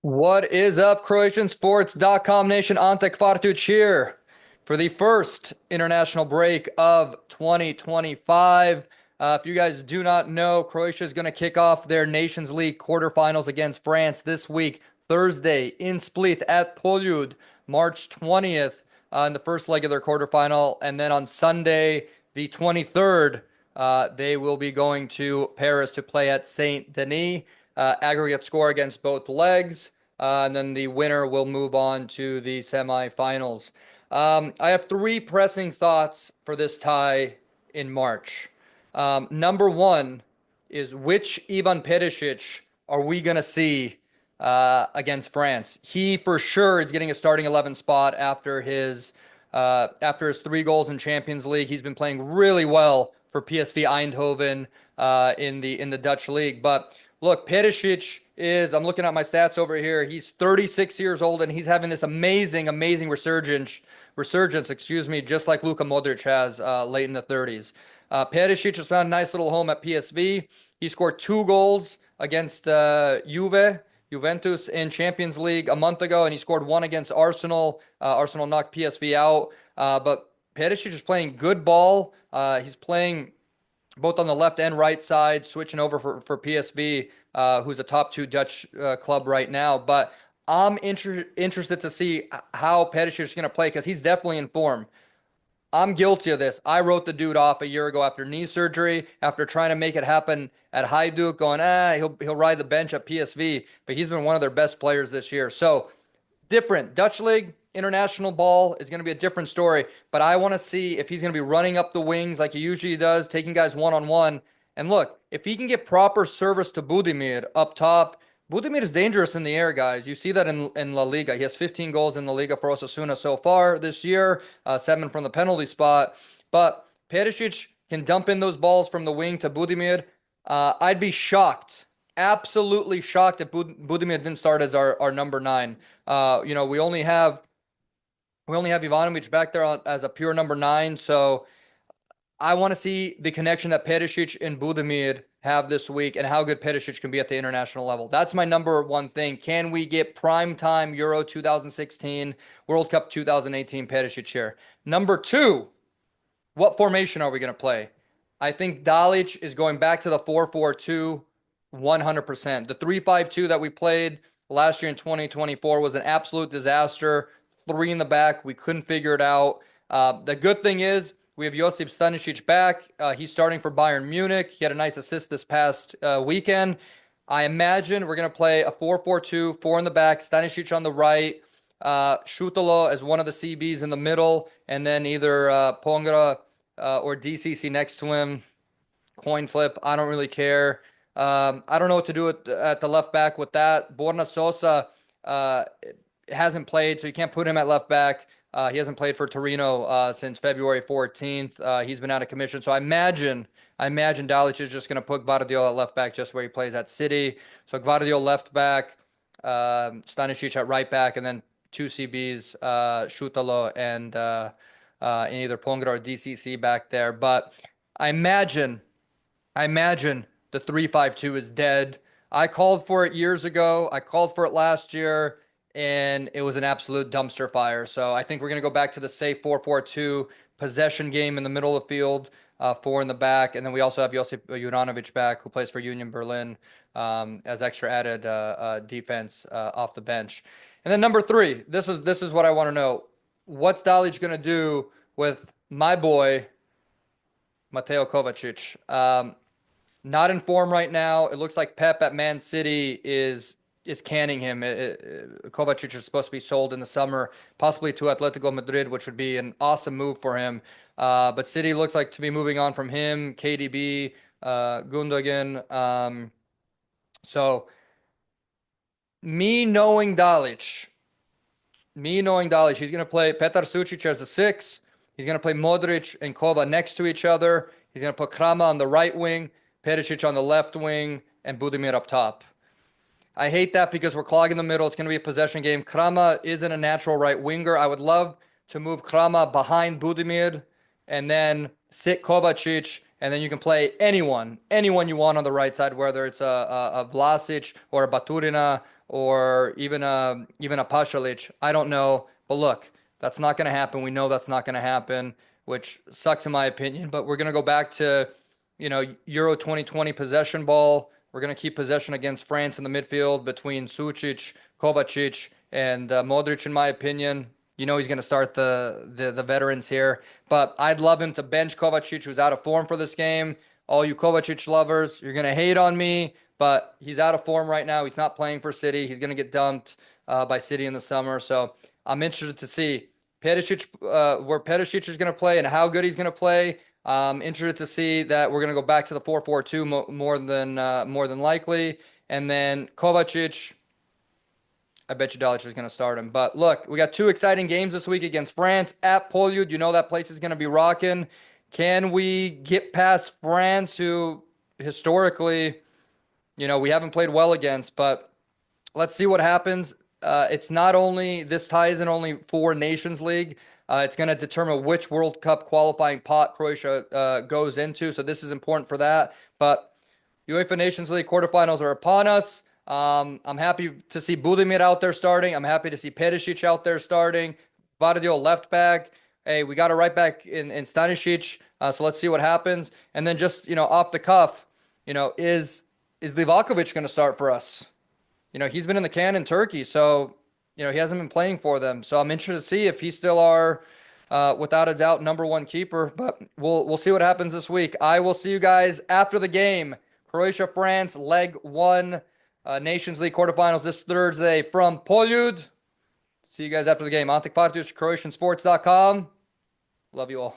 What is up, CroatianSports.com nation? Ante Quarterfinals here for the first international break of 2025. If you guys do not know, Croatia is going to kick off their Nations League quarterfinals against France this week, Thursday in Split at Poljud, March 20th, in the first leg of their quarterfinal. And then on Sunday, the 23rd, they will be going to Paris to play at Saint Denis. Aggregate score against both legs. And then the winner will move on to the semifinals. I have three pressing thoughts for this tie in March. Number one is which Ivan Perišić are we going to see against France? He for sure is getting a starting 11 spot after his 3 goals in Champions League. He's been playing really well for PSV Eindhoven in the Dutch league. But look, Perišić I'm looking at my stats over here. He's 36 years old and he's having this amazing resurgence, just like Luka Modric has late in the 30s. Perišić has found a nice little home at PSV. He scored 2 goals against Juventus in Champions League a month ago, and he scored one against Arsenal. Arsenal knocked PSV out, but Perišić is playing good ball. He's playing both on the left and right side, switching over for PSV, who's a top 2 Dutch club right now. But I'm interested to see how Perišić is going to play because he's definitely in form. I'm guilty of this. I wrote the dude off a year ago after knee surgery, after trying to make it happen at Hajduk, going, he'll ride the bench at PSV, but he's been one of their best players this year. So different. Dutch League, international ball is going to be a different story, but I want to see if he's going to be running up the wings like he usually does, taking guys one-on-one. And look, if he can get proper service to Budimir up top, Budimir is dangerous in the air, guys. You see that in La Liga. He has 15 goals in La Liga for Osasuna so far this year, 7 from the penalty spot. But Perišić can dump in those balls from the wing to Budimir. I'd be shocked, absolutely shocked if Budimir didn't start as our number 9. We only have Ivanovic back there as a pure number 9, so I want to see the connection that Perišić and Budimir have this week and how good Perišić can be at the international level. That's my number one thing. Can we get primetime Euro 2016, World Cup 2018 Perišić here? Number 2, what formation are we going to play? I think Dalić is going back to the 4-4-2 100%. The 3-5-2 that we played last year in 2024 was an absolute disaster. 3 in the back. We couldn't figure it out. The good thing is we have Josip Stanisic back. He's starting for Bayern Munich. He had a nice assist this past weekend. I imagine we're going to play a 4-4-2, 4 in the back, Stanisic on the right, Šutalo as one of the CBs in the middle, and then either Pongra or DCC next to him. Coin flip. I don't really care. I don't know what to do at the left back with that. Borna Sosa hasn't played, so you can't put him at left back. He hasn't played for Torino since February 14th. He's been out of commission. So I imagine Dalić is just going to put Gvardiol at left back just where he plays at City. So Gvardiol left back, Stanisic at right back, and then 2 CBs, Šutalo and either Pongra or DCC back there. But I imagine the 3-5-2 is dead. I called for it years ago. I called for it last year, and it was an absolute dumpster fire. So I think we're going to go back to the safe 4-4-2 possession game in the middle of the field, 4 in the back. And then we also have Josip Juranovic back, who plays for Union Berlin as extra added defense off the bench. And then number 3, this is what I want to know. What's Dalić going to do with my boy, Mateo Kovačić? Not in form right now. It looks like Pep at Man City is canning him. Kovačić is supposed to be sold in the summer, possibly to Atletico Madrid, which would be an awesome move for him. But City looks like to be moving on from him, KDB, Gundogan. So me knowing Dalić, he's going to play Petar Sučić as a 6. He's going to play Modric and Kova next to each other. He's going to put Krama on the right wing, Perišić on the left wing, and Budimir up top. I hate that because we're clogging the middle. It's going to be a possession game. Krama isn't a natural right winger. I would love to move Krama behind Budimir and then sit Kovačić and then you can play anyone you want on the right side, whether it's a Vlasic or a Baturina or even a Pasalic. I don't know, but look, that's not going to happen. We know that's not going to happen, which sucks in my opinion. But we're going to go back to, Euro 2020 possession ball. We're going to keep possession against France in the midfield between Sucic, Kovačić, and Modric, in my opinion. He's going to start the veterans here, but I'd love him to bench Kovačić, who's out of form for this game. All you Kovačić lovers, you're going to hate on me, but he's out of form right now. He's not playing for City. He's going to get dumped by City in the summer. So I'm interested to see Perišić, where Perišić is going to play and how good he's going to play. I'm interested to see that we're going to go back to the 4-4-2 more than likely, and then Kovačić. I bet you Dalić is going to start him. But look, we got 2 exciting games this week against France at Poljud. That place is going to be rocking. Can we get past France, who historically, we haven't played well against? But let's see what happens. This tie isn't only for Nations League. It's going to determine which World Cup qualifying pot Croatia goes into. So this is important for that. But UEFA Nations League quarterfinals are upon us. I'm happy to see Budimir out there starting. I'm happy to see Perišić out there starting. Vardio left back. Hey, we got a right back in Stanisic. So let's see what happens. And then just, off the cuff, is Livakovic going to start for us? He's been in the can in Turkey, so, he hasn't been playing for them. So I'm interested to see if he's still our, without a doubt, number 1 keeper. But we'll see what happens this week. I will see you guys after the game. Croatia, France, leg 1. Nations League quarterfinals this Thursday from Poljud. See you guys after the game. Antik Fartush, CroatianSports.com. Love you all.